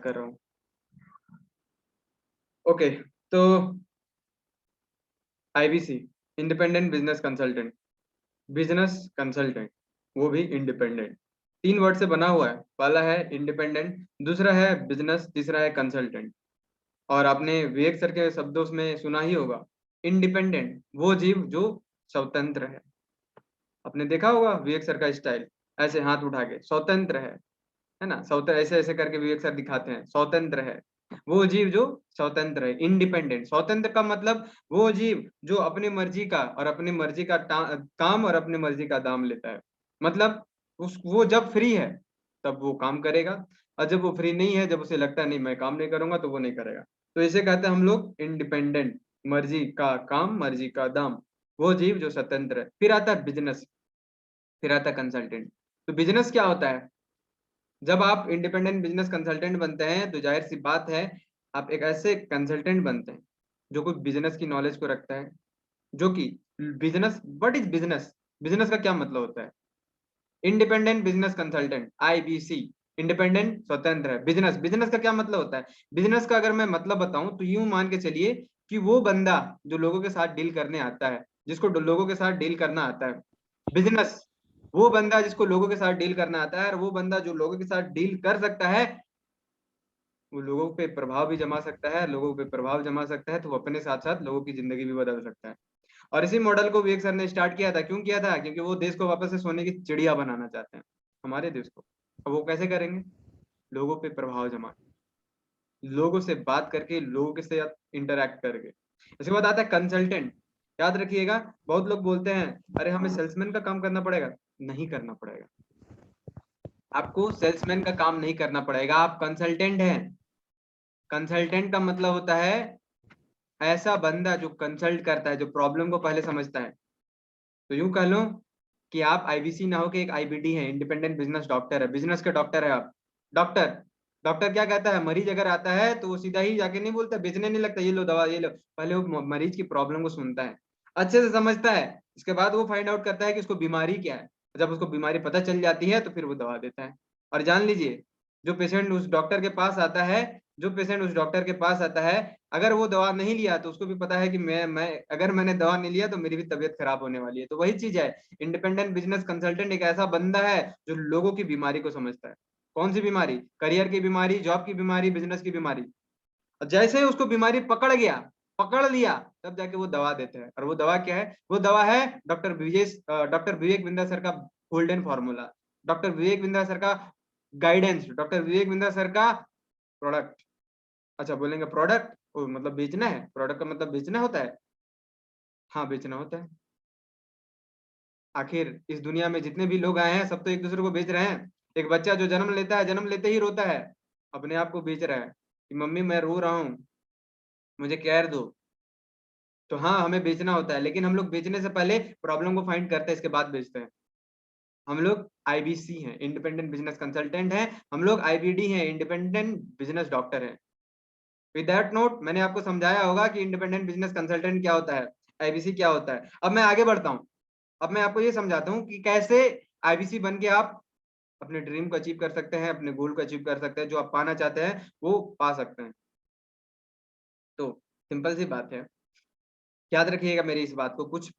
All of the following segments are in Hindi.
कर रहा हूँ। ओके, तो IBC independent business consultant, business consultant, वो भी इंडिपेंडेंट। 3 वर्ड से बना हुआ है। पहला है इंडिपेंडेंट, दूसरा है बिजनेस, तीसरा है कंसल्टेंट। और आपने विवेक सर के शब्दों में सुना ही होगा, इंडिपेंडेंट वो जीव जो स्वतंत्र है। आपने देखा होगा विवेक सर का स्टाइल, ऐसे हाथ उठा के स्वतंत्र है ना, स्वतंत्र ऐसे ऐसे करके विवेक सर दिखाते हैं, स्वतंत्र है वो जीव जो स्वतंत्र है। इंडिपेंडेंट, स्वतंत्र का मतलब वो जीव जो अपनी मर्जी का और अपनी मर्जी का काम और अपनी मर्जी का दाम लेता है। मतलब उस वो जब फ्री है तब वो काम करेगा, और जब वो फ्री नहीं है, जब उसे लगता है नहीं मैं काम नहीं करूंगा, तो वो नहीं करेगा। तो इसे कहते हैं हम लोग इंडिपेंडेंट, मर्जी का काम मर्जी का दाम, वो जीव जो स्वतंत्र है। फिर आता है बिजनेस, फिर आता है कंसल्टेंट। तो बिजनेस क्या होता है? जब आप इंडिपेंडेंट बिजनेस कंसल्टेंट बनते हैं तो जाहिर सी बात है आप एक ऐसे कंसल्टेंट बनते हैं जो कोई बिजनेस की नॉलेज को रखता है। जो कि business, what is business? Business का क्या मतलब होता है? Independent business consultant, IBC, independent स्वतंत्र है। बिजनेस, बिजनेस का क्या मतलब होता है? बिजनेस का अगर मैं मतलब बताऊं तो यूं मान के चलिए कि वो बंदा जो लोगों के साथ डील करने आता है, जिसको लोगों के साथ डील करना आता है, बिजनेस वो बंदा जिसको लोगों के साथ डील करना आता है, और वो बंदा जो लोगों के साथ डील कर सकता है, वो लोगों पे प्रभाव भी जमा सकता है, लोगों पे प्रभाव जमा सकता है, तो वो अपने साथ साथ लोगों की जिंदगी भी बदल सकता है। और इसी मॉडल को विवेक सर ने स्टार्ट किया था। क्यों किया था? क्योंकि वो देश को वापस से सोने की चिड़िया बनाना चाहते हैं, हमारे देश को। अब वो कैसे करेंगे? लोगों पे प्रभाव जमा, लोगों से बात करके, लोगों के साथ इंटरैक्ट करके। इसके बाद आता है कंसल्टेंट। याद रखिएगा, बहुत लोग बोलते हैं अरे हमें सेल्समैन का काम करना पड़ेगा। नहीं करना पड़ेगा, आपको सेल्समैन का काम नहीं करना पड़ेगा, आप कंसल्टेंट हैं। कंसल्टेंट का मतलब होता है ऐसा बंदा जो कंसल्ट करता है, जो प्रॉब्लम को पहले समझता है। तो यूं कह लो कि आप आईबीसी ना हो के एक आईबीडी है, इंडिपेंडेंट बिजनेस डॉक्टर है, बिजनेस के डॉक्टर है आप। डॉक्टर, डॉक्टर क्या कहता है? मरीज अगर आता है तो वो सीधा ही जाके नहीं बोलता, बेचने नहीं लगता ये लो दवा ये लो। पहले वो मरीज की प्रॉब्लम को सुनता है, अच्छे से समझता है। इसके बाद वो फाइंड आउट करता है कि उसको बीमारी क्या है। जब उसको बीमारी पता चल जाती है तो फिर वो दवा देता है। और जान लीजिए, जो पेशेंट उस डॉक्टर के पास आता है, जो पेशेंट उस डॉक्टर के पास आता है, अगर वो दवा नहीं लिया तो उसको भी पता है कि मैं अगर मैंने दवा नहीं लिया तो मेरी भी तबीयत खराब होने वाली है। तो वही चीज है, इंडिपेंडेंट बिजनेस कंसल्टेंट एक ऐसा बंदा है जो लोगों की बीमारी को समझता है। कौन सी बीमारी? करियर की बीमारी, जॉब की बीमारी, बिजनेस की बीमारी। और जैसे ही उसको बीमारी पकड़ गया, पकड़ लिया, तब जाके वो दवा देते हैं। और वो दवा क्या है? वो दवा है डॉक्टर विवेक बिंदा सर का गोल्डन फॉर्मूला, डॉक्टर विवेक बिंदा सर का गाइडेंस, डॉक्टर विवेक बिंदा सर का प्रोडक्ट। अच्छा बोलेंगे प्रोडक्ट मतलब बेचना है? प्रोडक्ट का मतलब बेचना होता है? हाँ बेचना होता है। आखिर इस दुनिया में जितने भी लोग आए हैं सब तो एक दूसरे को बेच रहे हैं। एक बच्चा जो जन्म लेता है, जन्म लेते ही रोता है, अपने आप को बेच रहा है कि मम्मी मैं रो रहा हूँ, मुझे केयर दो। तो हाँ हमें बेचना होता है, लेकिन हम लोग बेचने से पहले प्रॉब्लम को फाइंड करते हैं, इसके बाद बेचते हैं। हम लोग आईबीसी हैं, इंडिपेंडेंट बिजनेस कंसल्टेंट हैं। हम लोग आईबीडी हैं, इंडिपेंडेंट बिजनेस डॉक्टर हैं। विद दैट नोट मैंने आपको समझाया होगा कि इंडिपेंडेंट बिजनेस कंसल्टेंट क्या होता है, आईबीसी क्या होता है। अब मैं आगे बढ़ता हूँ। अब मैं आपको ये समझाता हूँ कि कैसे आईबीसी बन के आप अपने ड्रीम को अचीव कर सकते हैं, अपने गोल को अचीव कर सकते हैं, जो आप पाना चाहते हैं वो पा सकते हैं। तो सिंपल सी बात है, याद रखिएगा मेरी इस बात को, कुछ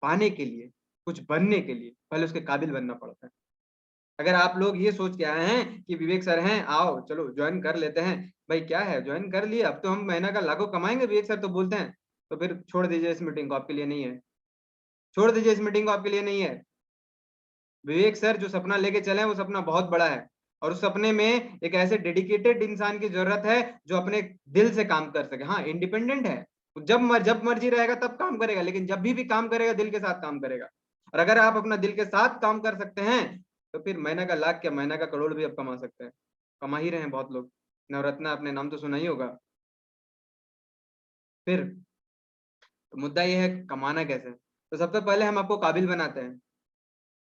पाने के लिए, कुछ बनने के लिए पहले उसके काबिल बनना पड़ता है। अगर आप लोग ये सोच के आए हैं कि विवेक सर हैं, आओ चलो ज्वाइन कर लेते हैं, भाई क्या है ज्वाइन कर लिए, अब तो हम महीना का लाखों कमाएंगे, विवेक सर तो बोलते हैं, तो फिर छोड़ दीजिए इस मीटिंग को, आपके लिए नहीं है। छोड़ दीजिए इस मीटिंग को, आपके लिए नहीं है। विवेक सर जो सपना लेके चले हैं वो सपना बहुत बड़ा है, और उस सपने में एक ऐसे डेडिकेटेड इंसान की जरूरत है जो अपने दिल से काम कर सके। हाँ इंडिपेंडेंट है, जब मर्जी रहेगा तब काम करेगा, लेकिन जब भी काम करेगा दिल के साथ काम करेगा। और अगर आप अपना दिल के साथ काम कर सकते हैं तो फिर महीना का लाख क्या, महीना का करोड़ भी आप कमा सकते हैं। कमा ही रहे हैं बहुत लोग, नवरत्ना आपने नाम तो सुना ही होगा। फिर तो मुद्दा ये है कमाना कैसे। तो सबसे पहले हम आपको काबिल बनाते हैं।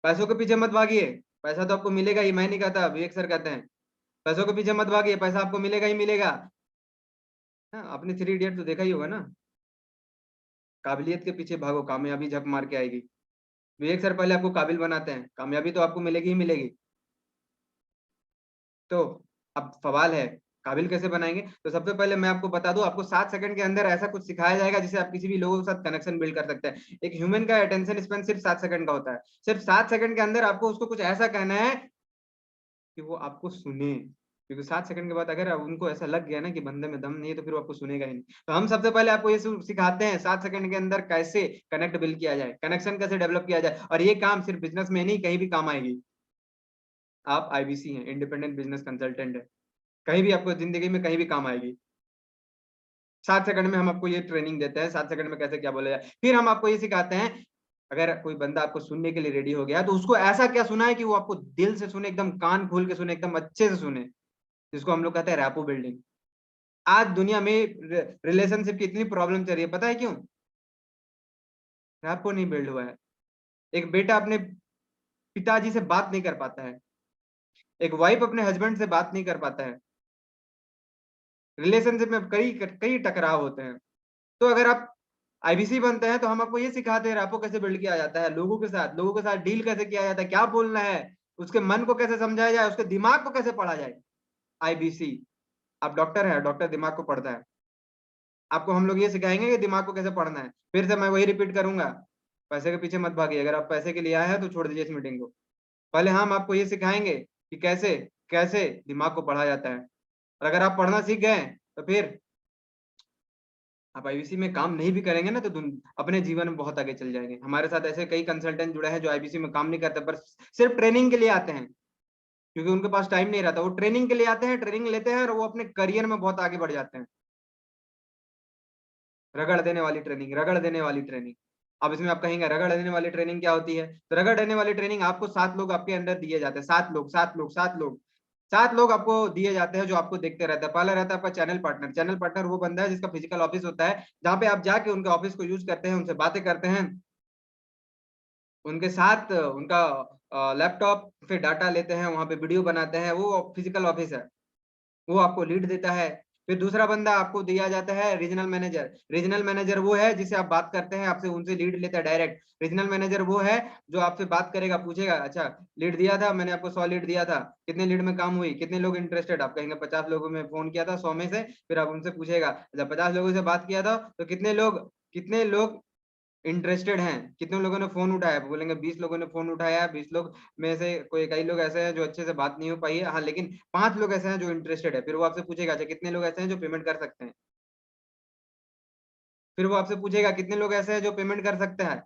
पैसों के पीछे मत भागिए, पैसा तो आपको मिलेगा ही, मैं नहीं कहता, विवेक सर कहते हैं पैसों के पीछे मत भागिए, पैसा आपको मिलेगा ही मिलेगा। हाँ आपने 3 इडियट तो देखा ही होगा ना, काबिलियत के पीछे भागो, कामयाबी झक मार के आएगी। विवेक सर पहले आपको काबिल बनाते हैं, कामयाबी तो आपको मिलेगी ही मिलेगी। तो अब सवाल है काबिल कैसे बनाएंगे? तो सबसे पहले मैं आपको बता दूं, आपको 7 सेकंड के अंदर ऐसा कुछ सिखाया जाएगा जिससे आप किसी भी लोगों के साथ कनेक्शन बिल्ड कर सकते हैं। एक ह्यूमन का अटेंशन स्पैन सिर्फ 7 सेकंड का होता है। सिर्फ 7 सेकंड के अंदर आपको उसको कुछ ऐसा कहना है कि वो आपको सुने। क्योंकि 7 सेकंड के बाद अगर अब उनको ऐसा लग गया ना कि बंदे में दम नहीं है, तो फिर वो आपको सुनेगा ही नहीं। तो हम सबसे पहले आपको ये सिखाते हैं 7 सेकंड के अंदर कैसे कनेक्ट बिल्ड किया जाए, कनेक्शन कैसे डेवलप किया जाए। और ये काम सिर्फ बिजनेस में नहीं, कहीं भी काम आएगी। आप आईबीसी हैं, इंडिपेंडेंट बिजनेस कंसल्टेंट है, कहीं भी आपको जिंदगी में कहीं भी काम आएगी। 7 सेकंड में हम आपको ये ट्रेनिंग देते हैं, 7 सेकंड में कैसे क्या बोला जाए। फिर हम आपको ये सिखाते हैं, अगर कोई बंदा आपको सुनने के लिए रेडी हो गया, तो उसको ऐसा क्या सुनाए कि वो आपको दिल से सुने, एकदम कान खोल के सुने, एकदम अच्छे से सुने, जिसको हम लोग कहते हैं रैपो बिल्डिंग। आज दुनिया में रिलेशनशिप की इतनी प्रॉब्लम चल रही है, पता है क्यों? रैपो नहीं बिल्ड हुआ है। एक बेटा अपने पिताजी से बात नहीं कर पाता है, एक वाइफ अपने हस्बैंड से बात नहीं कर पाता है, रिलेशनशिप में कई कई टकराव होते हैं। तो अगर आप आईबीसी बनते हैं, तो हम आपको ये सिखाते हैं रैपो कैसे बिल्ड किया जाता है, लोगों के साथ डील कैसे किया जाता है, क्या बोलना है, उसके मन को कैसे समझाया जाए, उसके दिमाग को कैसे पढ़ा जाए। आईबीसी, आप डॉक्टर हैं, डॉक्टर दिमाग को पढ़ता है, आपको हम लोग ये सिखाएंगे कि दिमाग को कैसे पढ़ना है। फिर से मैं वही रिपीट करूंगा, पैसे के पीछे मत भागिए। अगर आप पैसे के लिए आए हैं तो छोड़ दीजिए इस मीटिंग को। पहले हम आपको ये सिखाएंगे कि कैसे कैसे दिमाग को पढ़ा जाता है। और अगर आप पढ़ना सीख गए, तो फिर आप आईबीसी में काम नहीं भी करेंगे ना, तो अपने जीवन में बहुत आगे चल जाएंगे। हमारे साथ ऐसे कई कंसल्टेंट जुड़े हैं जो आईबीसी में काम नहीं करते, पर सिर्फ ट्रेनिंग के लिए आते हैं, क्योंकि उनके पास टाइम नहीं रहता। वो ट्रेनिंग के लिए आते हैं, ट्रेनिंग लेते हैं, और वो अपने करियर में बहुत आगे बढ़ जाते हैं। रगड़ देने वाली ट्रेनिंग, रगड़ देने वाली ट्रेनिंग। अब इसमें आप कहेंगे रगड़ देने वाली ट्रेनिंग क्या होती है? तो रगड़ देने वाली ट्रेनिंग आपको 7 लोग आपके अंदर दिए जाते हैं, 7 लोग, 7 लोग, 7 लोग, 7 लोग आपको दिए जाते हैं, जो आपको देखते रहता है। पहला रहता है आपका चैनल पार्टनर। चैनल पार्टनर वो बंदा है जिसका फिजिकल ऑफिस होता है, जहाँ पे आप जाके उनके ऑफिस को यूज करते हैं, उनसे बातें करते हैं, उनके साथ उनका लैपटॉप पे डाटा लेते हैं, वहां पे वीडियो बनाते हैं, वो फिजिकल ऑफिस है। वो आपको लीड देता है। फिर दूसरा बंदा आपको दिया जाता है रीजनल मैनेजर। रीजनल मैनेजर वो है जिसे आप बात करते हैं, आपसे उनसे लीड लेता है डायरेक्ट। रीजनल मैनेजर वो है जो आपसे बात करेगा, पूछेगा, अच्छा लीड दिया था मैंने आपको, 100 लीड दिया था, कितने लीड में काम हुई, कितने लोग इंटरेस्टेड? आप कहेंगे 50 लोगों में फोन किया था 100 में से। फिर आप उनसे पूछेगा, अच्छा 50 लोगों से बात किया था तो कितने लोग इंटरेस्टेड हैं, कितने लोगों ने फोन उठाया? बोलेंगे 20 लोगों ने फोन उठाया है। 20 लोग में से कोई कई लोग ऐसे हैं जो अच्छे से बात नहीं हो पाई है, हाँ, लेकिन 5 लोग ऐसे हैं जो इंटरेस्टेड है। फिर वो आपसे पूछेगा, अच्छा कितने लोग ऐसे हैं जो पेमेंट कर सकते हैं? फिर वो आपसे पूछेगा कितने लोग ऐसे हैं जो पेमेंट कर सकते हैं?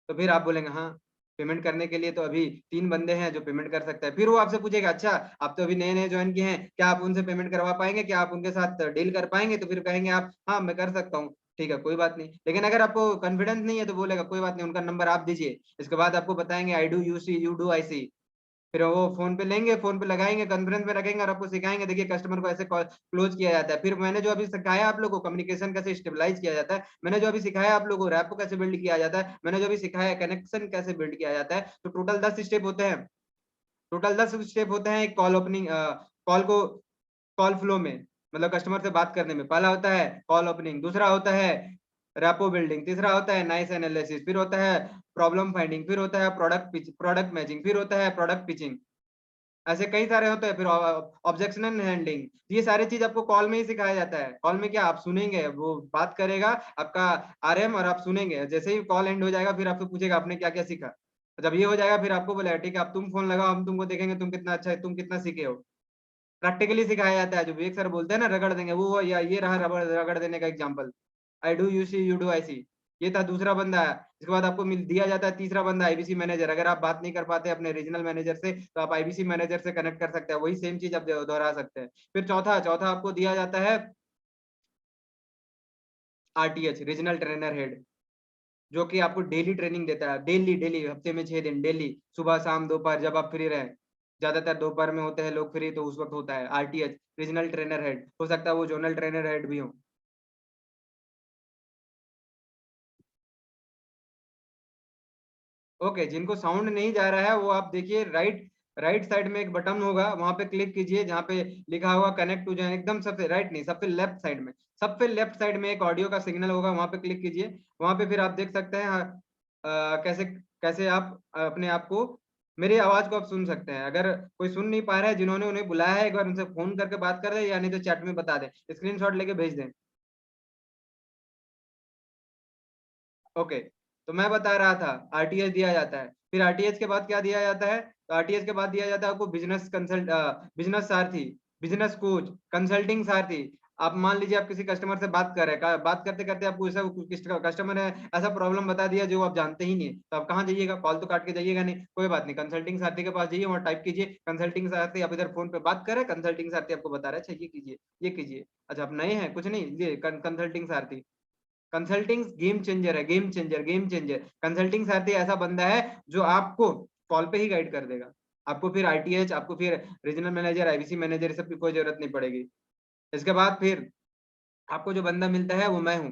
तो फिर आप बोलेंगे हाँ, पेमेंट करने के लिए तो अभी 3 बंदे हैं जो पेमेंट कर सकते हैं। फिर वो आपसे पूछेगा, अच्छा आप तो अभी नए नए ज्वाइन किए हैं, क्या आप उनसे पेमेंट करवा पाएंगे, क्या आप उनके साथ डील कर पाएंगे? तो फिर कहेंगे आप, हाँ मैं कर सकता हूँ। ठीक है, कोई बात नहीं। लेकिन अगर आपको कॉन्फिडेंस नहीं है, तो बोलेगा कोई बात नहीं, उनका नंबर आप दीजिए। इसके बाद आपको बताएंगे I do you see, you do I see. फिर वो फोन पे लेंगे, फोन पे लगाएंगे, कॉन्फ्रेंस में रखेंगे और आपको सिखाएंगे, देखिए कस्टमर को ऐसे क्लोज किया जाता है। फिर मैंने जो अभी सिखाया आप लोगों को कम्युनिकेशन कैसे स्टेबलाइज किया जाता है, मैंने जो अभी सिखाया आप लोगों को रैपो कैसे बिल्ड किया जाता है, मैंने जो अभी सिखाया कनेक्शन कैसे बिल्ड किया जाता है, तो टोटल 10 स्टेप होते हैं। टोटल 10 स्टेप होते हैं एक कॉल ओपनिंग, कॉल को कॉल फ्लो में, मतलब कस्टमर से बात करने में। पहला होता है कॉल ओपनिंग, दूसरा होता है रैपो बिल्डिंग, तीसरा होता है नाइस एनालिसिस, फिर होता है प्रॉब्लम फाइंडिंग, फिर होता है प्रोडक्ट मैचिंग, फिर होता है प्रोडक्ट पिचिंग। ऐसे कई सारे होते हैं। फिर ऑब्जेक्शनल हैंडलिंग, ये सारी चीज आपको कॉल में ही सिखाया जाता है। कॉल में क्या आप सुनेंगे, वो बात करेगा आपका आरएम और आप सुनेंगे। जैसे ही कॉल एंड हो जाएगा, फिर आपसे पूछेगा आपने क्या क्या सीखा। जब ये हो जाएगा, फिर आपको बोलेगा ठीक है अब तुम फोन लगाओ, हम तुमको देखेंगे तुम कितना अच्छा है, तुम कितना सीखे हो। प्रैक्टिकली सिखाया जाता है। जो विवेक सर बोलते हैं ना रगड़ देंगे, वो या ये रहा रबड़ रगड़ देने का example. I do you see, you do I see. ये था दूसरा बंदा है। इसके बाद आपको मिल दिया जाता है तीसरा बंदा, आईबीसी मैनेजर। अगर आप बात नहीं कर पाते अपने रीजनल मैनेजर से, तो आप आईबीसी मैनेजर से कनेक्ट कर सकते हैं, वही सेम चीज आप दोहरा सकते हैं। फिर चौथा चौथा आपको दिया जाता है आरटीएच, रीजनल ट्रेनर हेड, जो कि आपको डेली ट्रेनिंग देता है। डेली डेली, हफ्ते में 6 दिन डेली, सुबह शाम दोपहर, जब आप फ्री रहें। ज्यादातर दोपहर में होते हैं लोग फ्री, तो उस वक्त होता है आरटीएच, रीजनल ट्रेनर हेड। हो सकता है वो जोनल ट्रेनर हेड भी हो। ओके, जिनको साउंड नहीं जा रहा है वो आप देखिए, राइट राइट साइड में एक बटन होगा, वहां पे क्लिक कीजिए, जहाँ पे लिखा होगा कनेक्ट टू जॉइन। एकदम सबसे राइट नहीं, सबसे लेफ्ट साइड में, सबसे लेफ्ट साइड में एक ऑडियो का सिग्नल होगा, वहां पे क्लिक कीजिए। वहां पे फिर आप देख सकते हैं कैसे कैसे आप अपने आप को मेरी आवाज को आप सुन सकते हैं। अगर कोई सुन नहीं पा रहा है, जिन्होंने उन्हें बुलाया है, एक बार उनसे फोन करके बात कर दें, या नहीं तो चैट में बता दें, स्क्रीनशॉट लेके भेज दें। ओके, तो मैं बता रहा था आरटीएस दिया जाता है, फिर आरटीएस के बाद क्या दिया जाता है? तो आरटीएस के बाद दिया जाता है आपको बिजनेस सारथी, बिजनेस कोच, कंसल्टिंग सारथी। आप मान लीजिए आप किसी कस्टमर से बात कर रहे हैं, बात करते करते आपको ऐसा कस्टमर ने ऐसा प्रॉब्लम बता दिया जो आप जानते ही नहीं है, तो आप कहाँ जाइएगा? कॉल तो काट के जाइएगा नहीं, कोई बात नहीं, कंसल्टिंग सारथी के पास जाइए, वहाँ टाइप कीजिए कंसल्टिंग सारथी। आप इधर फोन पे बात कर रहे हैं, कंसल्टिंग सारथी आपको बता रहा है, अच्छा ये कीजिए, ये कीजिए। अच्छा आप नए हैं, कुछ नहीं, ये कंसल्टिंग सारथी। कंसल्टिंग गेम चेंजर है, game changer, game changer. Consulting सारथी ऐसा बंदा है जो आपको कॉल पे ही गाइड कर देगा। आपको फिर आईटीएच, आपको फिर रीजनल मैनेजर, आईबीसी मैनेजर, सब की कोई जरूरत नहीं पड़ेगी। इसके बाद फिर आपको जो बंदा मिलता है वो मैं हूँ,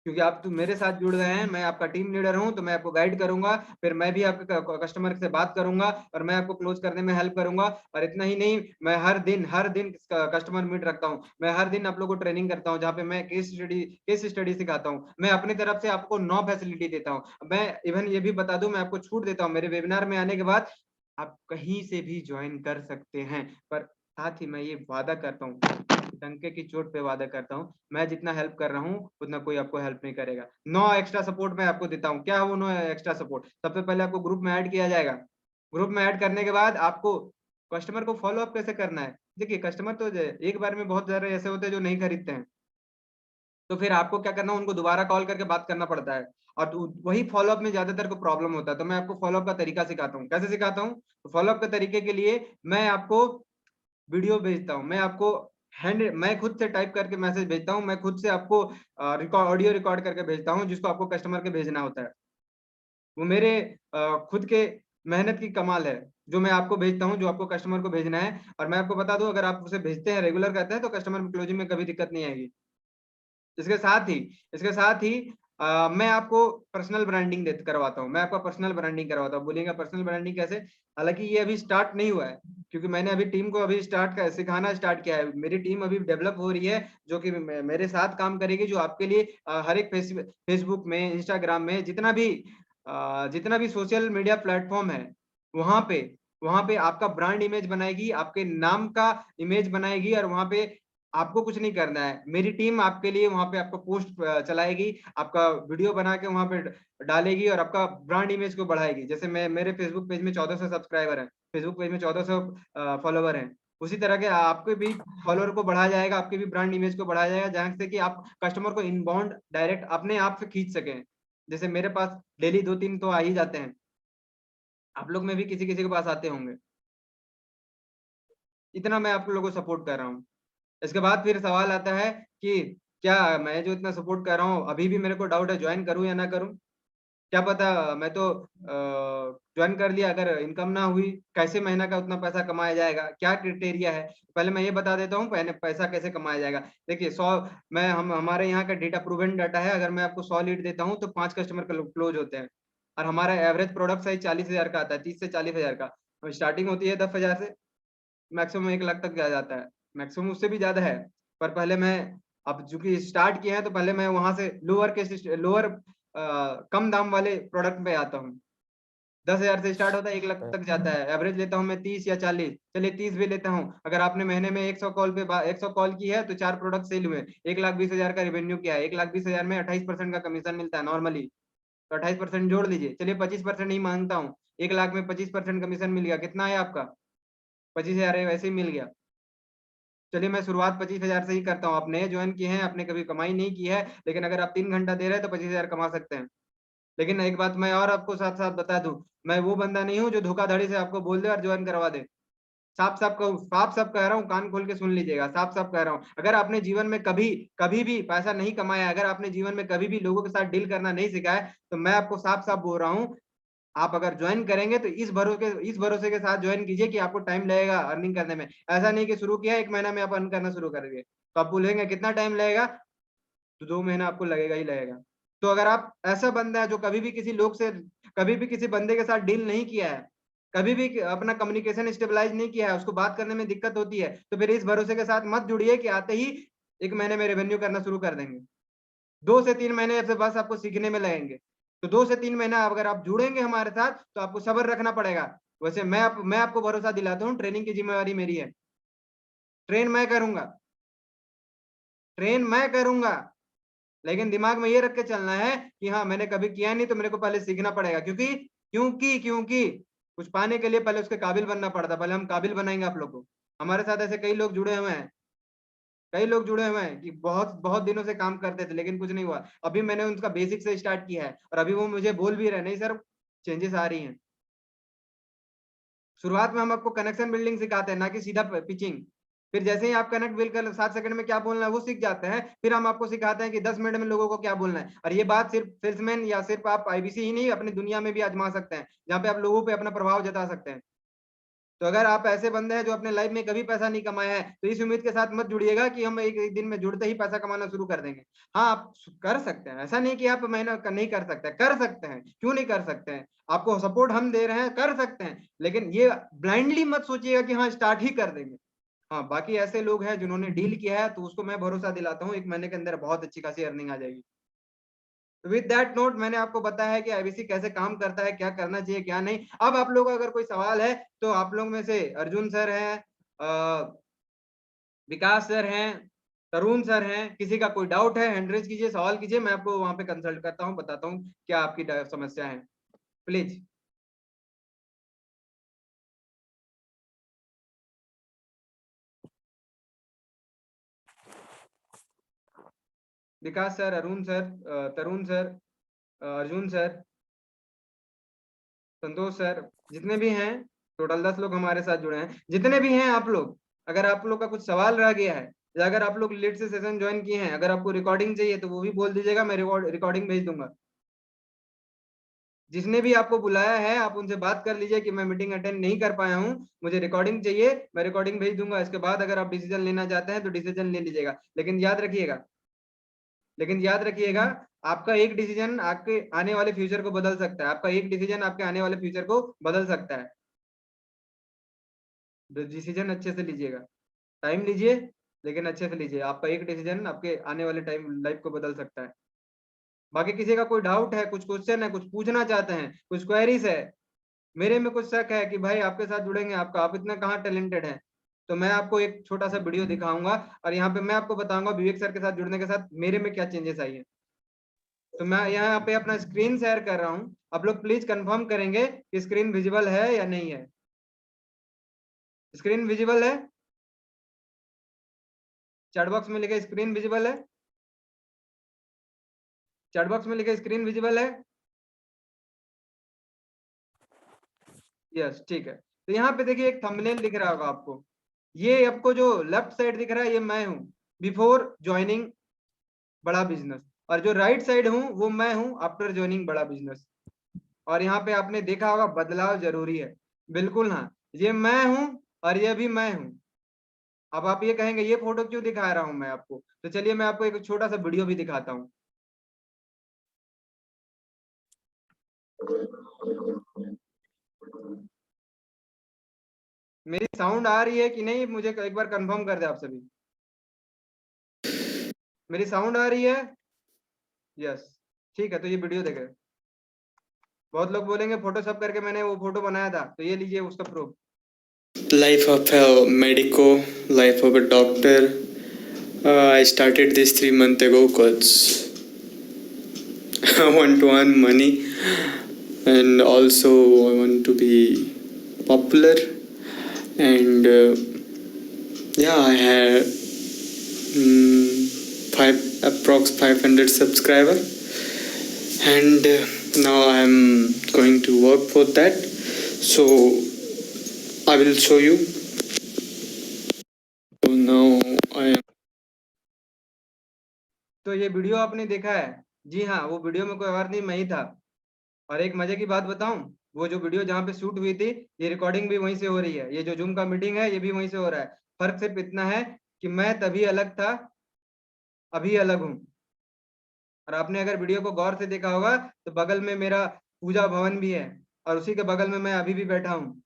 क्योंकि आप तो मेरे साथ जुड़ गए हैं, मैं आपका टीम लीडर हूं, तो मैं आपको गाइड करूंगा, फिर मैं भी आपके कस्टमर से बात करूंगा और मैं आपको क्लोज करने में हेल्प करूंगा। और इतना ही नहीं, मैं हर दिन कस्टमर मीट रखता हूं, मैं हर दिन आप लोगों को ट्रेनिंग करता हूं, जहाँ पे मैं केस स्टडी सिखाता हूं। मैं अपनी तरफ से आपको 9 फैसिलिटी देता हूँ। मैं इवन ये भी बता दूं, मैं आपको छूट देता हूँ, मेरे वेबिनार में आने के बाद आप कहीं से भी ज्वाइन कर सकते हैं। पर साथ ही मैं ये वादा करता हूँ, डंके की चोट पे वादा करता हूँ, मैं जितना हेल्प कर रहा हूँ उतना कोई आपको हेल्प नहीं करेगा। 9 एक्स्ट्रा सपोर्ट मैं आपको देता हूँ। क्या है वो 9 एक्स्ट्रा सपोर्ट? सबसे पहले आपको ग्रुप में ऐड किया जाएगा। ग्रुप में ऐड करने के बाद आपको कस्टमर को फॉलो अप कैसे करना है? देखिए, कस्टमर तो एक बार में बहुत सारे ऐसे होते हैं जो नहीं खरीदते हैं, तो फिर आपको क्या करना है, उनको दोबारा कॉल करके बात करना पड़ता है। और वही फॉलो अप में ज्यादातर को प्रॉब्लम होता है, तो मैं आपको फॉलो अप का तरीका सिखाता हूँ। कैसे सिखाता हूँ? तो फॉलो अप के तरीके के लिए मैं आपको वीडियो भेजता हूँ, मैं खुद से टाइप करके मैसेज भेजता हूँ, मैं खुद से आपको ऑडियो रिकॉर्ड करके भेजता हूँ, जिसको आपको कस्टमर के भेजना होता है। वो मेरे खुद के मेहनत की कमाल है, जो मैं आपको भेजता हूँ, जो आपको कस्टमर को भेजना है। और मैं आपको बता दूं, अगर आप उसे भेजते हैं, रेगुलर करते हैं, तो कस्टमर क्लोजिंग में कभी दिक्कत नहीं आएगी। इसके साथ ही इसके साथ ही मैं आपको पर्सनल ब्रांडिंग करवाता हूँ, मैं आपका पर्सनल ब्रांडिंग करवाता हूँ। बोलिएगा पर्सनल ब्रांडिंग कैसे? हालांकि ये अभी स्टार्ट नहीं हुआ है, क्योंकि मैंने अभी टीम को अभी सिखाना स्टार्ट किया है। मेरी टीम अभी डेवलप हो रही है, जो कि मेरे साथ काम करेगी, जो आपके लिए हर एक फेसबुक में, इंस्टाग्राम में, जितना भी सोशल मीडिया प्लेटफॉर्म है, वहां पे वहां पे आपका ब्रांड इमेज बनाएगी, आपके नाम का इमेज बनाएगी। और वहां पे आपको कुछ नहीं करना है, मेरी टीम आपके लिए वहां पे आपका पोस्ट चलाएगी, आपका वीडियो बना के वहां पे डालेगी और आपका ब्रांड इमेज को बढ़ाएगी। जैसे मैं, मेरे फेसबुक पेज में 1400 सब्सक्राइबर हैं, फेसबुक पेज में 1400 फॉलोवर हैं, उसी तरह के आपके भी फॉलोअर को बढ़ाया जाएगा, आपके भी ब्रांड इमेज को बढ़ाया जाएगा, जहां से कि आप कस्टमर को इनबाउंड डायरेक्ट अपने आप से खींच सकें। जैसे मेरे पास डेली 2-3 तो आ ही जाते हैं, आप लोग में भी किसी किसी के पास आते होंगे। इतना मैं आप लोगों को सपोर्ट कर रहा हूँ। इसके बाद फिर सवाल आता है कि क्या मैं जो इतना सपोर्ट कर रहा हूँ, अभी भी मेरे को डाउट है, ज्वाइन करूँ या ना करूँ? क्या पता मैं तो ज्वाइन कर लिया, अगर इनकम ना हुई, कैसे महीना का उतना पैसा कमाया जाएगा, क्या क्राइटेरिया है? पहले मैं ये बता देता हूँ, पहले पैसा कैसे कमाया जाएगा। देखिए, 100 मैं हम हमारे यहाँ का डेटा, प्रूवन डाटा है, अगर मैं आपको 100 लीड देता हूँ तो 5 कस्टमर क्लोज होते हैं। और हमारा एवरेज प्रोडक्ट साइज 40,000 का आता है, 30 से 40,000 का। स्टार्टिंग होती है 10,000 से, मैक्सिमम 1 लाख तक जा जाता है, मैक्सिमम उससे भी ज्यादा है। पर पहले मैं, अब चूंकि स्टार्ट किया है, तो पहले मैं वहां से लोअर कम दाम वाले प्रोडक्ट पे आता हूँ। 10,000 से स्टार्ट होता है, 1 लाख तक जाता है। एवरेज लेता हूँ मैं 30 या 40, चलिए 30 भी लेता हूँ। अगर आपने महीने में 100 कॉल की है, तो 4 प्रोडक्ट सेल हुए, 1,20,000 का रेवेन्यू किया है। 1,20,000 में 28% का कमीशन मिलता है नॉर्मली, तो 28% जोड़ लीजिए, चलिए 25% ही मांगता हूँ। 1 लाख में 25% कमीशन मिल गया, कितना है आपका? 25,000 है, वैसे ही मिल गया। चलिए मैं शुरुआत 25,000 से ही करता हूँ। आप नए ज्वाइन किए हैं, आपने कभी कमाई नहीं की है, लेकिन अगर आप 3 घंटा दे रहे हैं तो 25,000 कमा सकते हैं। लेकिन एक बात मैं और आपको साथ साथ बता दूं, मैं वो बंदा नहीं हूँ जो धोखाधड़ी से आपको बोल दे और ज्वाइन करवा दे। साफ साफ कह रहा हूँ, कान खोल के सुन लीजिएगा, साफ साफ कह रहा हूँ। अगर आपने जीवन में कभी कभी भी पैसा नहीं कमाया, अगर आपने जीवन में कभी भी लोगों के साथ डील करना नहीं सीखा है, तो मैं आपको साफ साफ बोल रहा हूँ, आप अगर ज्वाइन करेंगे तो इस भरोसे के साथ ज्वाइन कीजिए कि आपको टाइम लगेगा अर्निंग करने में। ऐसा नहीं कि शुरू किया 1 महीना में आप अर्न करना शुरू करेंगे, तो आप बोलेंगे कितना टाइम लगेगा, तो 2 महीना आपको लगेगा ही लगेगा। तो अगर आप ऐसा बंदा है जो कभी भी किसी बंदे के साथ डील नहीं किया है, कभी भी अपना कम्युनिकेशन स्टेबलाइज नहीं किया है, उसको बात करने में दिक्कत होती है, तो फिर इस भरोसे के साथ मत जुड़िए कि आते ही 1 महीने में रेवेन्यू करना शुरू कर देंगे। 2 से 3 महीने से बस आपको सीखने में लगेंगे। तो 2 से 3 महीना अगर आप जुड़ेंगे हमारे साथ तो आपको सब्र रखना पड़ेगा। वैसे मैं आपको भरोसा दिलाता हूँ, ट्रेनिंग की जिम्मेवारी मेरी है। ट्रेन मैं करूंगा, ट्रेन मैं करूंगा, लेकिन दिमाग में ये रख के चलना है कि हाँ मैंने कभी किया नहीं तो मेरे को पहले सीखना पड़ेगा, क्योंकि कुछ पाने के लिए पहले उसके काबिल बनना पड़ता है। पहले हम काबिल बनाएंगे आप लोग को। हमारे साथ ऐसे कई लोग जुड़े हुए हैं, कई लोग जुड़े हुए हैं कि बहुत बहुत दिनों से काम करते थे लेकिन कुछ नहीं हुआ। अभी मैंने उनका बेसिक से स्टार्ट किया है और अभी वो मुझे बोल भी रहे नहीं सर चेंजेस आ रही हैं। शुरुआत में हम आपको कनेक्शन बिल्डिंग सिखाते हैं, ना कि सीधा पिचिंग। फिर जैसे ही आप कनेक्ट बिल्ड कर 7 सेकंड में क्या बोलना है वो सीख जाते हैं, फिर हम आपको सिखाते हैं कि 10 मिनट में लोगों को क्या बोलना है। और ये बात सिर्फ सेल्समैन या सिर्फ आप आईबीसी ही नहीं, अपनी दुनिया में भी आजमा सकते हैं, जहाँ पे आप लोगों पे अपना प्रभाव जता सकते हैं। तो अगर आप ऐसे बंदे हैं जो अपने लाइफ में कभी पैसा नहीं कमाया है तो इस उम्मीद के साथ मत जुड़िएगा कि हम एक दिन में जुड़ते ही पैसा कमाना शुरू कर देंगे। हाँ आप कर सकते हैं, ऐसा नहीं कि आप मेहनत नहीं कर सकते, कर सकते हैं, क्यों नहीं कर सकते हैं। आपको सपोर्ट हम दे रहे हैं, कर सकते हैं, लेकिन ये ब्लाइंडली मत सोचिएगा कि हाँ स्टार्ट ही कर देंगे। हाँ बाकी ऐसे लोग हैं जिन्होंने डील किया है तो उसको मैं भरोसा दिलाता हूँ 1 महीने के अंदर बहुत अच्छी खासी अर्निंग आ जाएगी। विद दैट नोट मैंने आपको बताया है कि आईबीसी कैसे काम करता है, क्या करना चाहिए क्या नहीं। अब आप लोगों का अगर कोई सवाल है तो आप लोग में से अर्जुन सर हैं, विकास सर हैं, तरुण सर हैं, किसी का कोई डाउट है हैंड रेज कीजिए, सवाल कीजिए, मैं आपको वहां पे कंसल्ट करता हूँ, बताता हूँ क्या आपकी समस्या है। Please. Vikas sir, Arun sir, Tarun sir, Arjun sir, Santosh sir, जितने भी हैं, टोटल 10 लोग हमारे साथ जुड़े हैं। जितने भी हैं आप लोग, अगर आप लोग का कुछ सवाल रह गया है या अगर आप लोग लेट से सेशन ज्वाइन किए हैं, अगर आपको रिकॉर्डिंग चाहिए तो वो भी बोल दीजिएगा, मैं रिकॉर्डिंग भेज दूंगा। जिसने भी आपको बुलाया है आप उनसे बात कर लीजिए कि मैं मीटिंग अटेंड नहीं कर पाया हूँ, मुझे रिकॉर्डिंग चाहिए, मैं रिकॉर्डिंग भेज दूंगा। इसके बाद अगर आप डिसीजन लेना चाहते हैं तो डिसीजन ले लीजिएगा, लेकिन याद रखिएगा आपका एक डिसीजन आपके आने वाले फ्यूचर को बदल सकता है, आपका एक डिसीजन आपके आने वाले फ्यूचर को बदल सकता है। डिसीजन अच्छे से लीजिएगा, टाइम लीजिए, लेकिन अच्छे से लीजिए। आपका एक डिसीजन आपके आने वाले टाइम लाइफ को बदल सकता है। बाकी किसी का कोई डाउट है, कुछ क्वेश्चन है, कुछ पूछना चाहते हैं, कुछ क्वेरीज है, मेरे में कुछ शक है कि भाई आपके साथ जुड़ेंगे, आप इतना कहाँ टैलेंटेड हैं, तो मैं आपको एक छोटा सा वीडियो दिखाऊंगा और यहाँ पे मैं आपको बताऊंगा विवेक सर के साथ जुड़ने के साथ मेरे में क्या चेंजेस आई है। तो मैं यहाँ पे अपना स्क्रीन शेयर कर रहा हूँ, आप लोग प्लीज कंफर्म करेंगे कि स्क्रीन विजिबल है या नहीं है। स्क्रीन विजिबल है? चैट बॉक्स में लिखे स्क्रीन विजिबल है, चैट बॉक्स में लिखे स्क्रीन विजिबल है। यस ठीक है। तो यहाँ पे देखिए एक थंबनेल दिख रहा होगा आपको, ये आपको जो लेफ्ट साइड दिख रहा है ये मैं हूँ बिफोर ज्वाइनिंग बड़ा बिजनेस, और जो राइट साइड हूँ वो मैं हूँ आफ्टर ज्वाइनिंग बड़ा बिजनेस। और यहाँ पे आपने देखा होगा बदलाव जरूरी है, बिल्कुल हाँ, ये मैं हूँ और ये भी मैं हूँ। अब आप ये कहेंगे ये फोटो क्यों दिखा रहा हूँ मैं आपको, तो चलिए मैं आपको एक छोटा सा वीडियो भी दिखाता हूँ। मेरी साउंड आ रही है कि नहीं, मुझे एक बार कंफर्म कर दे आप सभी। मेरी साउंड आ रही है? यस ठीक है, तो ये वीडियो देखें। बहुत लोग बोलेंगे फोटोशॉप करके मैंने वो फोटो बनाया था, तो ये लीजिए उसका proof. Life of a medico, life of a doctor. I started this 3 months ago because I want to earn money and also I want to be popular. And yeah, I had five approx 500 subscriber, and now I'm going to work for that. So I will show you. So now I am. तो ये वीडियो आपने देखा है? जी हाँ, वो वीडियो में कोई और नहीं, मैं ही था। और एक मजे की बात बताऊं, वो जो वीडियो जहाँ पे शूट हुई थी ये रिकॉर्डिंग भी वहीं से हो रही है, ये जो जूम का मीटिंग है ये भी वहीं से हो रहा है। फर्क सिर्फ इतना है कि मैं तभी अलग था, अभी अलग हूँ। और आपने अगर वीडियो को गौर से देखा होगा तो बगल में मेरा पूजा भवन भी है और उसी के बगल में मैं अभी भी बैठा हूँ।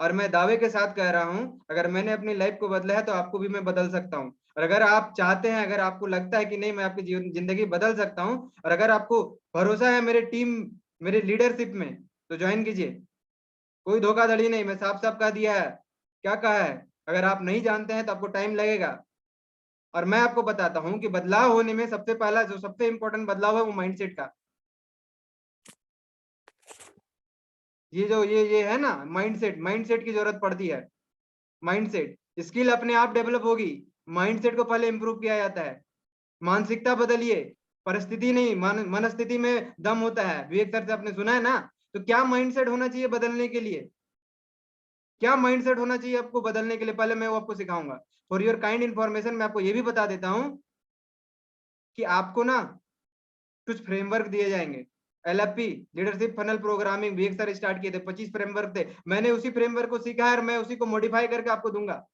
और मैं दावे के साथ कह रहा हूँ, अगर मैंने अपनी लाइफ को बदला है तो आपको भी मैं बदल सकता हूँ। और अगर आप चाहते हैं, अगर आपको लगता है कि नहीं मैं आपकी जीवन जिंदगी बदल सकता हूँ, और अगर आपको भरोसा है मेरे टीम, मेरे लीडरशिप में, तो ज्वाइन कीजिए। कोई धोखाधड़ी नहीं, मैं साफ साफ कह दिया है। क्या कहा है? अगर आप नहीं जानते हैं तो आपको टाइम लगेगा। और मैं आपको बताता हूँ कि बदलाव होने में सबसे पहला जो सबसे इंपॉर्टेंट बदलाव है वो माइंडसेट का। ये है ना, माइंडसेट की जरूरत पड़ती है। माइंडसेट स्किल अपने आप डेवलप होगी, माइंडसेट को पहले इंप्रूव किया जाता है। मानसिकता बदलिए, परिस्थिति नहीं, मनस्थिति में दम होता है। विवेक सर से आपने सुना है ना? तो क्या माइंडसेट होना चाहिए बदलने के लिए? क्या माइंडसेट होना चाहिए आपको बदलने के लिए? पहले मैं वो आपको सिखाऊंगा। फॉर योर काइंड इन्फॉर्मेशन मैं आपको ये भी बता देता हूँ कि आपको ना कुछ फ्रेमवर्क दिए जाएंगे। एलएफपी, लीडरशिप फनल प्रोग्रामिंग, विवेक सर स्टार्ट किए थे, 25 फ्रेमवर्क थे। मैंने उसी फ्रेमवर्क को सीखा है और मैं उसी को मॉडिफाई करके आपको दूंगा।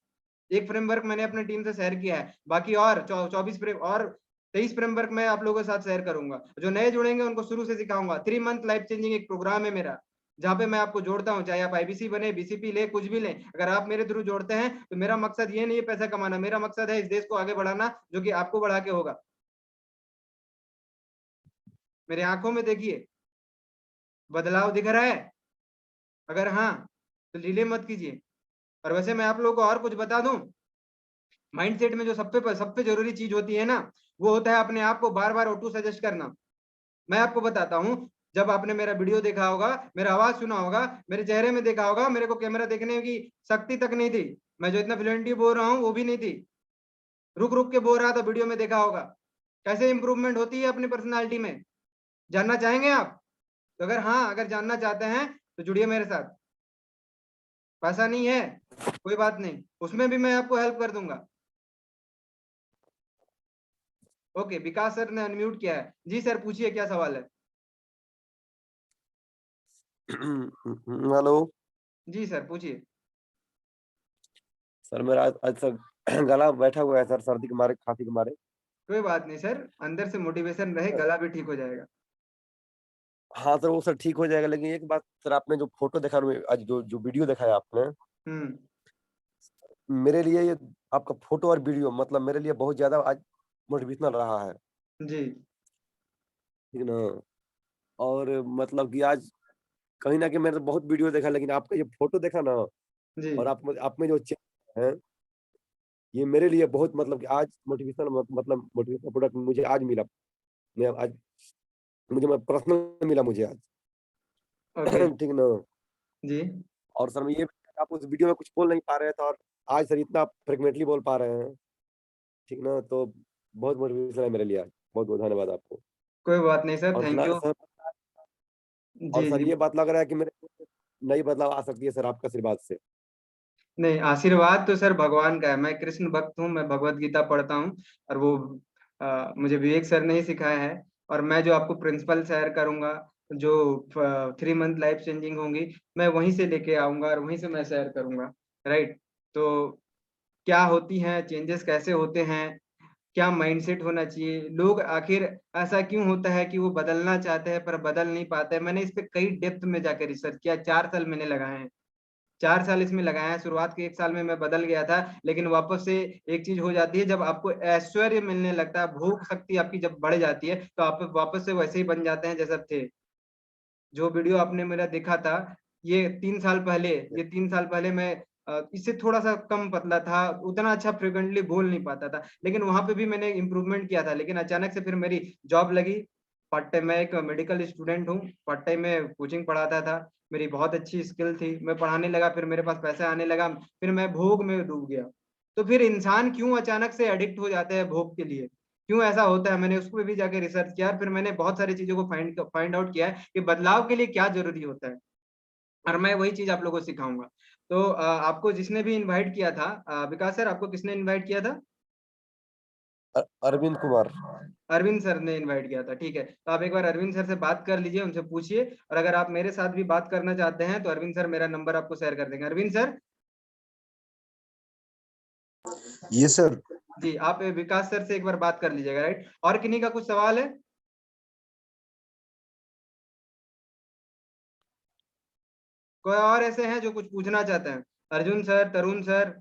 एक फ्रेमवर्क मैंने अपने टीम से शेयर किया है, बाकी और 24 फ्रेम और 23 फ्रेमवर्क मैं आप लोगों के साथ शेयर करूंगा। जो नए जुड़ेंगे उनको शुरू से सिखाऊंगा। 3 मंथ लाइफ चेंजिंग एक प्रोग्राम है मेरा, जहाँ पे मैं आपको जोड़ता हूँ। चाहे आप आईबीसी बने, बीसीपी ले, कुछ भी लें, अगर आप मेरे थ्रू जोड़ते हैं तो मेरा मकसद ये नहीं है पैसा कमाना, मेरा मकसद है इस देश को आगे बढ़ाना, जो कि आपको बढ़ा के होगा। मेरे आंखों में देखिए, बदलाव दिख रहा है? अगर हाँ तो डिले मत कीजिए। और वैसे मैं आप लोगों को और कुछ बता दूं, माइंडसेट में जो सबसे जरूरी चीज होती है ना, वो होता है अपने आप को बार बार ऑटो सजेस्ट करना। मैं आपको बताता हूँ, जब आपने मेरा वीडियो देखा होगा, मेरा आवाज सुना होगा, मेरे चेहरे में देखा होगा, मेरे को कैमरा देखने की शक्ति तक नहीं थी। मैं जो इतना फ्लुएंटली बोल रहा हूँ वो भी नहीं थी, रुक रुक के बोल रहा था। वीडियो में देखा होगा कैसे इंप्रूवमेंट होती है अपनी पर्सनालिटी में। जानना चाहेंगे आप? तो अगर हाँ, अगर जानना चाहते हैं तो जुड़िए मेरे साथ। पैसा नहीं है कोई बात नहीं, उसमें भी मैं आपको हेल्प कर दूंगा। ओके, विकास सर ने अनम्यूट किया है। जी सर, पूछिए क्या सवाल है? हेलो जी सर, पूछिए। सर, मेरा आज सर गला बैठा हुआ है सर, सर्दी के मारे, खांसी के मारे। कोई बात नहीं सर, अंदर से मोटिवेशन रहे, गला भी ठीक हो जाएगा। हाँ सर, वो सर ठीक हो जाएगा, लेकिन एक बात सर, आपने जो फोटो देखा, आज जो जो वीडियो दिखाया आपने, हम्म। मेरे लिए ये आपका फोटो और वीडियो मतलब मेरे लिए बहुत ज्यादा आज मोटिवेशनल रहा है, जी। ठीक है ना। और मतलब कि आज कहीं ना कहीं मैंने तो बहुत वीडियो देखा, लेकिन आपका ये फोटो देखा ना, जी। और आप में जो चेहरा है, ये मेरे लिए बहुत मतलब कि आज मोटिवेशनल मतलब मोटिवेशनल प्रोडक्ट मुझे आज मिला। मैं आज मैं पर्सनल मिला मुझे आज। ओके। ठीक ना। जी। और सर मैं ये आप उस वीडियो में कुछ बोल नहीं पा रहे थे, और आज सर इतना फ्रिक्वेंटली बोल पा रहे हैं, ठीक ना, तो बहुत मोटिवेशन है मेरे लिए आज। बहुत बहुत धन्यवाद आपको। कोई बात नहीं सर, और थैंक यू। और जी सर जी। ये बात लग रहा है कि मेरे नई बदलाव आ सकती है सर, आपका आशीर्वाद से। नहीं, आशीर्वाद तो सर भगवान का है। मैं कृष्ण भक्त हूँ, मैं भगवत गीता पढ़ता हूँ, और वो मुझे विवेक सर ने ही सिखाया है। और मैं जो आपको प्रिंसिपल शेयर करूंगा, जो 3 मंथ लाइफ चेंजिंग होंगी, मैं वहीं से लेके आऊंगा और वहीं से मैं शेयर करूंगा। राइट? तो क्या होती हैं चेंजेस, कैसे होते हैं, क्या माइंडसेट होना चाहिए, लोग आखिर ऐसा क्यों होता है कि वो बदलना चाहते हैं पर बदल नहीं पाते हैं। मैंने इस पे कई डेप्थ में जाकर रिसर्च किया, 4 साल मैंने लगाए हैं। 4 साल इसमें लगाए हैं। शुरुआत के 1 साल में मैं बदल गया था, लेकिन वापस से एक चीज हो जाती है, जब आपको ऐश्वर्य मिलने लगता है, भूख शक्ति आपकी जब बढ़ जाती है, तो आप वापस से वैसे ही बन जाते हैं जैसा थे। जो वीडियो आपने मेरा देखा था, ये 3 साल पहले, ये 3 साल पहले मैं इससे थोड़ा सा कम पतला था, उतना अच्छा फ्रिक्वेंटली बोल नहीं पाता था, लेकिन वहां पे भी मैंने इम्प्रूवमेंट किया था। लेकिन अचानक से फिर मेरी जॉब लगी। पार्ट टाइम, मैं एक मेडिकल स्टूडेंट हूँ, पार्ट टाइम में कोचिंग पढ़ाता था। मेरी बहुत अच्छी स्किल थी, मैं पढ़ाने लगा, फिर मेरे पास पैसा आने लगा, फिर मैं भोग में डूब गया। तो फिर इंसान क्यों अचानक से एडिक्ट हो जाते हैं भोग के लिए? क्यों ऐसा होता है? मैंने उस पर भी जाके रिसर्च किया, फिर मैंने बहुत सारी चीजों को फाइंड आउट किया है कि बदलाव के लिए क्या जरूरी होता है, और मैं वही चीज आप लोगों को सिखाऊंगा। तो आपको जिसने भी इनवाइट किया था, विकास सर, आपको किसने इनवाइट किया था? अरविंद कुमार। अरविंद सर ने इनवाइट किया था, ठीक है। तो आप एक बार अरविंद सर से बात कर लीजिए, उनसे पूछिए। और अगर आप मेरे साथ भी बात करना चाहते हैं तो अरविंद सर मेरा नंबर आपको शेयर कर देंगे। अरविंद सर। ये सर। जी, आप विकास सर से एक बार बात कर लीजिएगा। राइट? और किन्हीं का कुछ सवाल है? कोई और ऐसे हैं जो कुछ पूछना चाहते हैं? अर्जुन सर, तरुण सर?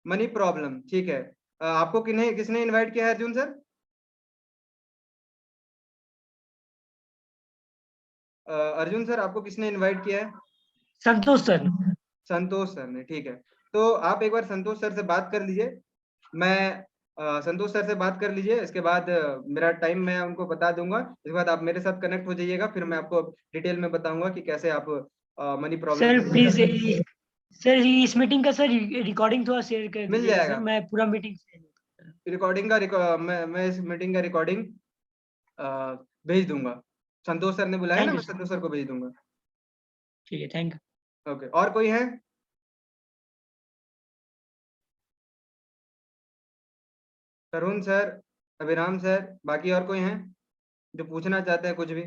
मनी प्रॉब्लम, ठीक है। आपको किसने इनवाइट किया है अर्जुन सर? अर्जुन सर, आपको किसने इनवाइट किया है? संतोष सर। संतोष सर ने, ठीक है। तो आप एक बार संतोष सर से बात कर लीजिए। मैं संतोष सर से बात कर लीजिए, इसके बाद मेरा टाइम मैं उनको बता दूंगा। इसके बाद आप मेरे साथ कनेक्ट हो जाइएगा, फिर मैं आपको डिटेल में बताऊंगा कि कैसे आप money problem sir please sir इस मीटिंग का सर रिकॉर्डिंग थोड़ा शेयर कर मिल दीजिएगा जाएगा। सर, मैं पूरा मीटिंग रिकॉर्डिंग का मैं इस मीटिंग का रिकॉर्डिंग भेज दूंगा। संतोष सर ने बुलाया ना, थैंक यू मैं संतोष सर को भेज दूंगा। ठीक है, थैंक यू। ओके, और कोई है? तरुण सर, अभिराम सर, बाकी और कोई हैं जो पूछना चाहते हैं कुछ भी?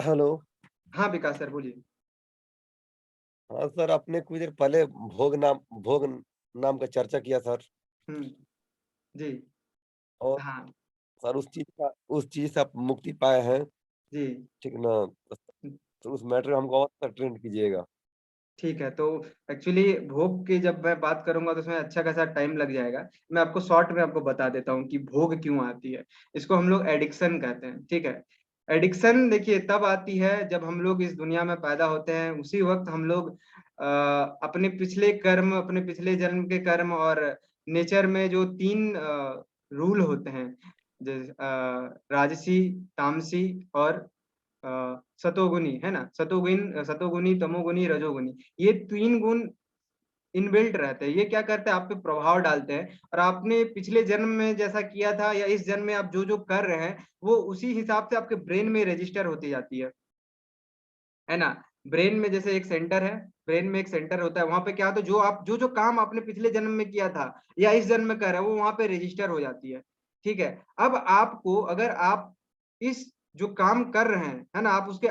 हेलो। हाँ विकास सर, बोलिए। हाँ सर, आपने कुछ देर पहले भोग नाम का चर्चा किया सर, जी। और हाँ सर उस चीज से आप मुक्ति पाए हैं, जी। ठीक ना? तो उस मैटर हमको और तक ट्रेंड कीजिएगा। ठीक है, तो एक्चुअली भोग की जब मैं बात करूंगा तो उसमें अच्छा खासा टाइम लग जाएगा। मैं आपको शॉर्ट में आपको बता देता हूँ कि भोग क्यों आती है। इसको हम लोग एडिक्शन कहते हैं, ठीक है। एडिक्शन देखिए तब आती है जब हम लोग इस दुनिया में पैदा होते हैं, उसी वक्त हम लोग अपने पिछले कर्म, अपने पिछले जन्म के कर्म और नेचर में जो 3 रूल होते हैं, जैसे राजसी, तामसी और सतोगुनी, है ना। सतोगुनी, तमोगुनी, रजोगुनी, ये 3 गुण इनबिल्ट रहते हैं। ये क्या करते हैं, आप पे प्रभाव डालते हैं, और आपने पिछले जन्म में जैसा किया था या इस जन्म में आप जो जो कर रहे हैं वो उसी हिसाब से आपके ब्रेन में रजिस्टर होती जाती है ना। ब्रेन में जैसे एक सेंटर है, ब्रेन में एक सेंटर होता है, वहां पे क्या होता है, जो आप जो जो काम आपने पिछले जन्म में किया था या इस जन्म में कर रहे हैं वो वहां पे रजिस्टर हो जाती है, ठीक है। अब आपको, अगर आप इस जो काम कर रहे हैं, है ना, आप उसके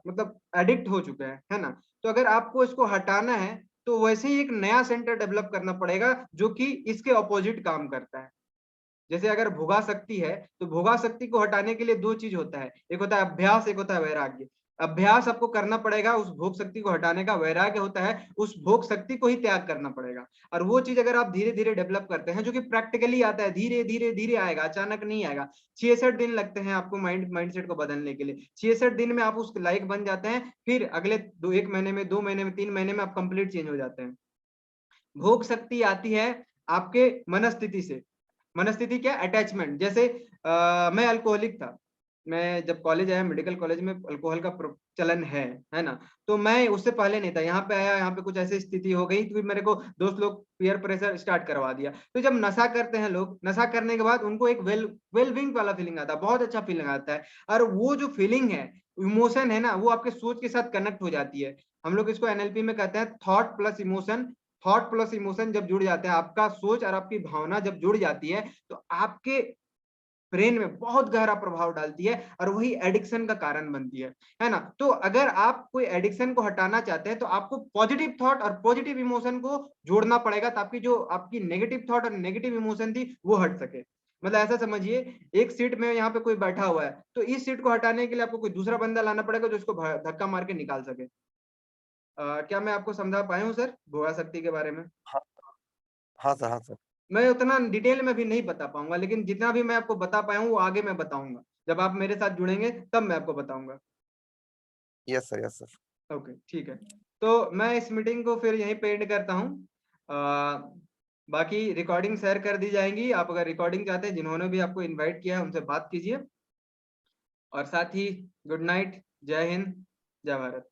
मतलब एडिक्ट हो चुके हैं, है ना, तो अगर आपको इसको हटाना है तो वैसे ही एक नया सेंटर डेवलप करना पड़ेगा जो कि इसके ऑपोजिट काम करता है। जैसे अगर भोगा शक्ति है तो भोगा शक्ति को हटाने के लिए 2 चीज होता है, एक होता है अभ्यास, एक होता है वैराग्य। अभ्यास आपको करना पड़ेगा उस भोग शक्ति को हटाने का, वैराग्य होता है उस भोग शक्ति को ही त्याग करना पड़ेगा। और वो चीज अगर आप धीरे धीरे डेवलप करते हैं, जो कि प्रैक्टिकली आता है, धीरे धीरे धीरे आएगा, अचानक नहीं आएगा। 66 दिन लगते हैं आपको माइंडसेट को बदलने के लिए। 66 दिन में आप उस लायक बन जाते हैं, फिर अगले 1 महीने में, 2 महीने में, 3 महीने में आप कंप्लीट चेंज हो जाते हैं। भोग शक्ति आती है आपके मनस्थिति से। मनस्थिति क्या, अटैचमेंट। जैसे मैं अल्कोहलिक था, मैं जब कॉलेज आया, मेडिकल कॉलेज में अल्कोहल का चलन है ना, तो मैं उससे पहले नहीं था। यहाँ पे आया, यहाँ पे कुछ ऐसी स्थिति हो गई तो मेरे को दोस्त लोग पीयर प्रेशर स्टार्ट करवा दिया। तो जब नशा करते हैं लोग, नशा करने के बाद उनको एक वेलबींग वाला फीलिंग आता है, बहुत अच्छा फीलिंग आता है, और वो जो फीलिंग है, इमोशन है ना, वो आपके सोच के साथ कनेक्ट हो जाती है। हम लोग इसको एनएलपी में कहते हैं thought plus emotion. Thought plus emotion जब जुड़ जाते हैं, आपका सोच और आपकी भावना जब जुड़ जाती है तो आपके ब्रेन में बहुत गहरा प्रभाव डालती है, और वही एडिक्शन का कारण बनती है ना। तो अगर आप कोई एडिक्शन को हटाना चाहते हैं तो आपको पॉजिटिव थॉट और पॉजिटिव इमोशन को जोड़ना पड़ेगा, ताकि जो आपकी नेगेटिव थॉट और नेगेटिव इमोशन थी वो हट सके। मतलब ऐसा समझिए, एक सीट में यहाँ पे कोई बैठा हुआ है, तो इस सीट को हटाने के लिए आपको कोई दूसरा बंदा लाना पड़ेगा जो इसको धक्का मार के निकाल सके। क्या मैं आपको समझा पाया हूँ सर भोगा शक्ति के बारे में? हाँ हाँ सर, हाँ सर। मैं उतना डिटेल में भी नहीं बता पाऊंगा, लेकिन जितना भी मैं आपको बता पाया हूँ वो आगे मैं बताऊंगा। जब आप मेरे साथ जुड़ेंगे तब मैं आपको बताऊंगा। Yes sir, yes sir. Okay, ठीक है। तो मैं इस मीटिंग को फिर यहीं पे एंड करता हूँ। बाकी रिकॉर्डिंग शेयर कर दी जाएंगी। आप अगर रिकॉर्डिंग चाहते हैं, जिन्होंने भी आपको इनवाइट किया है उनसे बात कीजिए। और साथ ही गुड नाइट, जय हिंद, जय भारत।